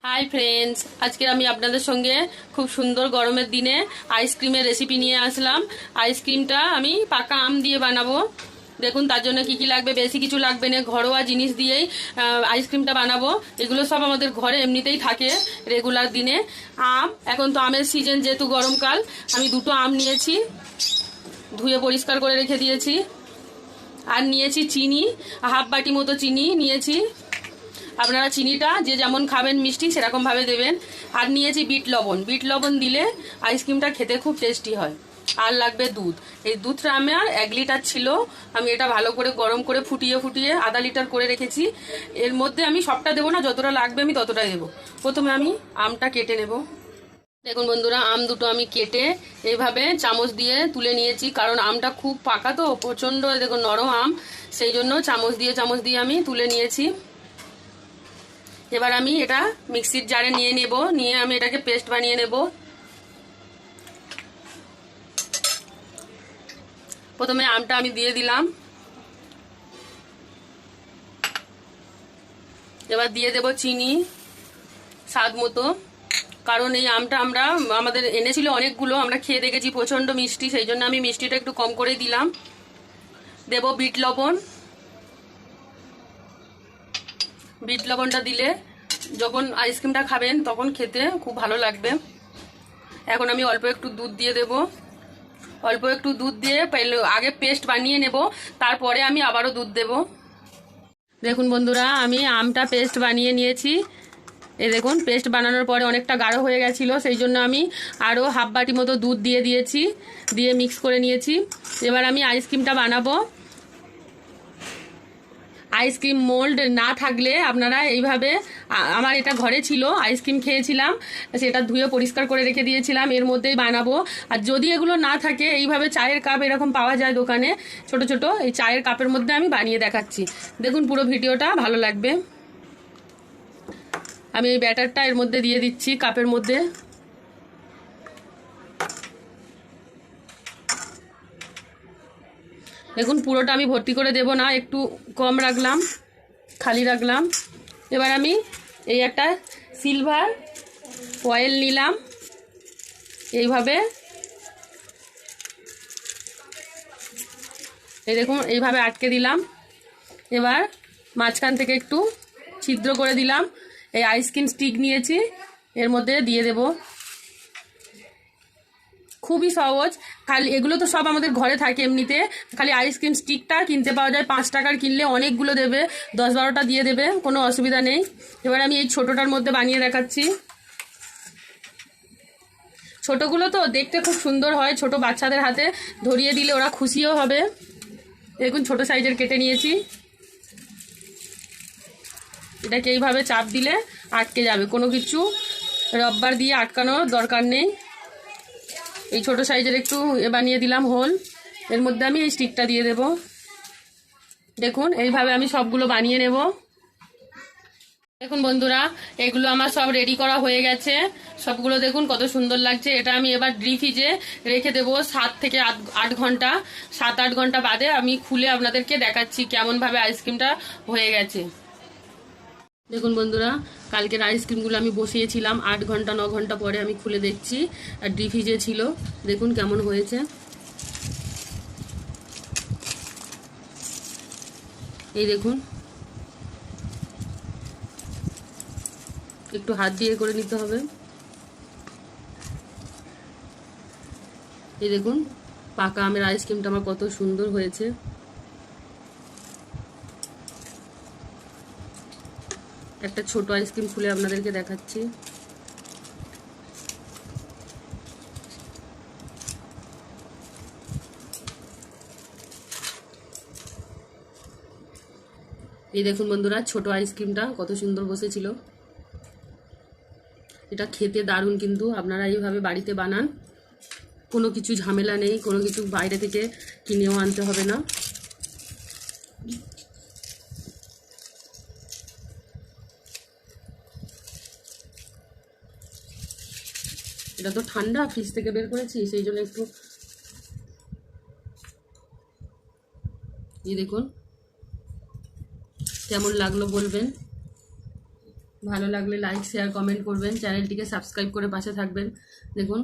Hi friends, আজকে আমি আপনাদের সঙ্গে খুব সুন্দর গরমের দিনে আইসক্রিমের রেসিপি নিয়ে আসলাম। আইসক্রিমটা আমি পাকা আম দিয়ে বানাবো। দেখুন তার জন্য কি কি লাগবে, বেশি কিছু লাগবে না, ঘরোয়া জিনিস দিয়েই আইসক্রিমটা বানাবো। এগুলো সব আমাদের ঘরে এমনিতেই থাকে রেগুলার দিনে। আম, এখন তো আমের সিজন, যেহেতু গরমকাল, আমি দুটো আম নিয়েছি, ধুয়ে পরিষ্কার করে রেখে দিয়েছি। আর নিয়েছি চিনি, হাফ বাটি মতো চিনি নিয়েছি। আপনারা চিনিটা যে যেমন খাবেন মিষ্টি সেরকমভাবে দেবেন। আর নিয়েছি বিট লবণ, বিট লবণ দিলে আইসক্রিমটা খেতে খুব টেস্টি হয়। আর লাগবে দুধ। এই দুধটা আমার 1 লিটার ছিল, আমি এটা ভালো করে গরম করে ফুটিয়ে ফুটিয়ে আধা লিটার করে রেখেছি। এর মধ্যে আমি সবটা দেবো না, যতটা লাগবে আমি ততটাই দেবো। প্রথমে আমি আমটা কেটে নেব। দেখুন বন্ধুরা, আম দুটো আমি কেটে এইভাবে চামচ দিয়ে তুলে নিয়েছি, কারণ আমটা খুব পাকা তো প্রচণ্ড, দেখুন নরম আম, সেই জন্য চামচ দিয়ে আমি তুলে নিয়েছি। এবার আমি এটা মিক্সির জারে নিয়ে নেব, নিয়ে আমি এটাকে পেস্ট বানিয়ে নেব। প্রথমে আমটা আমি দিয়ে দিলাম, এবার দিয়ে দেব চিনি স্বাদ মতো। কারণ এই আমটা আমাদের এনেছিল অনেকগুলো, আমরা খেয়ে দেখেছি প্রচণ্ড মিষ্টি, সেই জন্য আমি মিষ্টিটা একটু কম করে দিলাম। দেব বিট লবণ। বিট লবণটা দিলে যখন আইসক্রিমটা খাবেন তখন খেতে খুব ভালো লাগবে। এখন আমি অল্প একটু দুধ দিয়ে দেব। অল্প একটু দুধ দিয়ে আগে পেস্ট বানিয়ে নেব, তারপরে আমি আবারও দুধ দেব। দেখুন বন্ধুরা, আমি আমটা পেস্ট বানিয়ে নিয়েছি। এই দেখুন, পেস্ট বানানোর পরে অনেকটা গাঢ় হয়ে গেছিলো, সেই জন্য আমি আরও হাফ বাটি মতো দুধ দিয়েছি, দিয়ে মিক্স করে নিয়েছি। এবার আমি আইসক্রিমটা বানাবো। আইসক্রিম মোল্ড না থাকলে আপনারা এইভাবে, আমার এটা ঘরে ছিল, আইসক্রিম খেয়েছিলাম, সেটা ধুয়ে পরিষ্কার করে রেখে দিয়েছিলাম, এর মধ্যেই বানাবো। আর যদি এগুলো না থাকে, এইভাবে চায়ের কাপ এরকম পাওয়া যায় দোকানে ছোট ছোট, এই চায়ের কাপের মধ্যে আমি বানিয়ে দেখাচ্ছি। দেখুন পুরো ভিডিওটা ভালো লাগবে। আমি এই ব্যাটারটা এর মধ্যে দিয়ে দিচ্ছি কাপের মধ্যে। দেখুন পুরোটা আমি ভর্তি করে দেব না, একটু কম রাখলাম, খালি রাখলাম। এবার আমি এই একটা সিলভার ফয়েল নিলাম, এইভাবে, এই দেখুন এইভাবে আটকে দিলাম। এবার মাঝখান থেকে একটু ছিদ্র করে দিলাম। এই আইসক্রিম স্টিক নিয়েছি, এর মধ্যে দিয়ে দেব। খুবই সহজ, খালি এগুলো তো সব আমাদের ঘরে থাকে এমনিতে, খালি আইসক্রিম স্টিকটা কিনতে পাওয়া যায়, 5 টাকার কিনলে অনেকগুলো দেবে, 10-12টা দিয়ে দেবে, কোনো অসুবিধা নেই। এবার আমি এই ছোটোটার মধ্যে বানিয়ে দেখাচ্ছি। ছোটোগুলো তো দেখতে খুব সুন্দর হয়, ছোট বাচ্চাদের হাতে ধরিয়ে দিলে ওরা খুশিও হবে। দেখুন ছোট সাইজের কেটে নিয়েছি, এটাকে এইভাবে চাপ দিলে আটকে যাবে, কোনো কিছু রব্বার দিয়ে আটকানোর দরকার নেই। এই ছোট সাইজের একটু বানিয়ে দিলাম হোল, এর মধ্যে আমি এই স্টিকটা দিয়ে দেব। দেখুন এইভাবে আমি সবগুলো বানিয়ে নেব। দেখুন বন্ধুরা, এগুলো আমার সব রেডি করা হয়ে গেছে, সবগুলো দেখুন কত সুন্দর লাগছে। এটা আমি এবার ডিপ ফ্রিজে রেখে দেবো 7 থেকে 8 ঘন্টা। 7-8 ঘন্টা বাদে আমি খুলে আপনাদেরকে দেখাচ্ছি কেমনভাবে আইসক্রিমটা হয়ে গেছে। দেখুন বন্ধুরা, কালকের আইসক্রিমগুলো আমি বসিয়েছিলাম, 8 ঘন্টা 9 ঘন্টা পরে আমি খুলে দেখছি, আর ডিপ ফ্রিজে ছিল। দেখুন কেমন হয়েছে। এই দেখুন, একটু হাত দিয়ে করে নিতে হবে। এই দেখুন পাকা আমের আইসক্রিমটা আমার কত সুন্দর হয়েছে। একটা ছোট আইসক্রিম খুলে আপনাদেরকে দেখাচ্ছি। এই দেখুন বন্ধুরা, ছোট আইসক্রিমটা কত সুন্দর বসেছিল। এটা খেতে দারুণ, কিন্তু আপনারা এইভাবে বাড়িতে বানান, কোনো কিছু ঝামেলা নেই, কোনো কিছু বাইরে থেকে কিনেও আনতে হবে না। এটা তো ঠান্ডা, ফ্রিজ থেকে বের করেছি, সেই জন্য একটু, এই দেখুন কেমন লাগলো বলবেন। ভালো লাগলে লাইক শেয়ার কমেন্ট করবেন, চ্যানেলটিকে সাবস্ক্রাইব করে পাশে থাকবেন। দেখুন